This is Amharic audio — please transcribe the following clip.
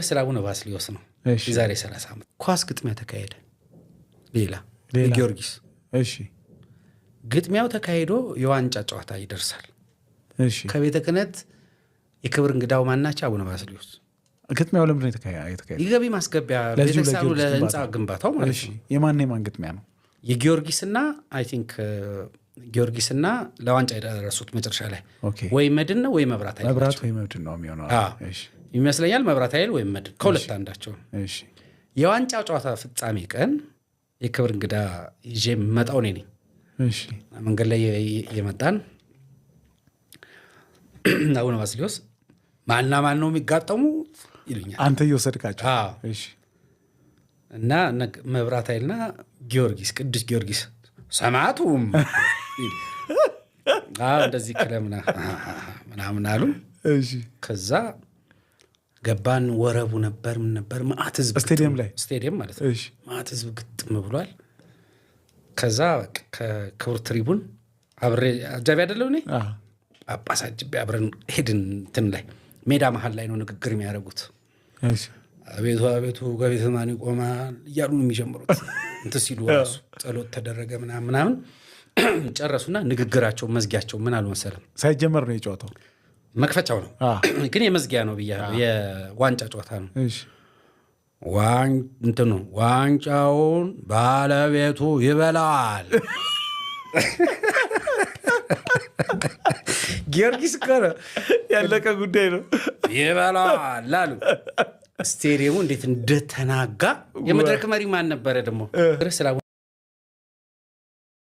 ስለ አቡነ ባስልዮስ ነው። የዛሬ 30 ዓመት ኳስ ግጥሚያ ተካሄደ። ሌላ ጊዮርጊስ እሺ ግጥሚያው ተካሄዶ የዋንጫ ጨዋታ ይደርሳል። እሺ ከቤተ ክህነት የክብር እንግዳው ማናቸው? አቡነ ባስልዮስ። ግጥሚያው ለምን ነው የተካሄደ? የገቢ ማስገቢያ ቤተክርስቲያኑ ለህንጻ ግንባታው ማለት ነው። የማን ግጥሚያ ነው? የጊዮርጊስና አይ ቲንክ ጊዮርጊስና ለዋንጫ የደረሱት መጨረሻ ላይ ወይ መድን ነው ወይ መብራት ኃይል። መብራት ወይ መድን ነው የሚሆነው። እሺ ይመስለኛል መብራት ኃይል ወይ መድን ከሁለት አንዳቸው። እሺ የዋንጫው ጨዋታ ፍጻሜ ቀን የክብር እንግዳ ይዤ መጣው ነኝ። እሺ መንገድ ላይ የመጣን አቡነ ባስልዮስ ማንና ማን ነው የሚጋጠሙ ይሉኛል። አንተ እየወሰድካቸው? እሺ እና መብራት ኃይልና ጊዮርጊስ ቅዱስ ጊዮርጊስ ሰማዕቱም እንደዚህ ክለምና ምናምን አሉ። እሺ ከዛ ገባን። ወረቡ ነበር ምን ነበር ማዕት ህዝብ ስቴዲየም ማለት ነው። እሺ ማዕት ህዝብ ግጥም ብሏል። ከዛ ከክብር ትሪቡን አብሬ አጃቢ አይደለው እኔ ጳጳስ አጅቤ አብረን ሄድን። እንትን ላይ ሜዳ መሀል ላይ ነው ንግግር የሚያደርጉት። እሺ አቤቱ አቤቱ ከቤተ ማን ይቆማል እያሉ ነው የሚጀምሩት። እንትን ሲሉ ራሱ ጸሎት ተደረገ ምናምን ጨረሱና ንግግራቸው መዝጊያቸው ምን አሉ መሰለም? ሳይጀመር ነው የጨዋታው መክፈቻው ነው ግን የመዝጊያ ነው ብያለሁ። የዋንጫ ጨዋታ ነው። እሺ እንትኑ ዋንጫውን ባለቤቱ ይበላል። ጊዮርጊስ እኮ ነው ያለቀ ጉዳይ ነው። ይበላል አሉ። ስቴዲየሙ እንዴት እንደተናጋ። የመድረክ መሪ ማን ነበረ ደግሞ?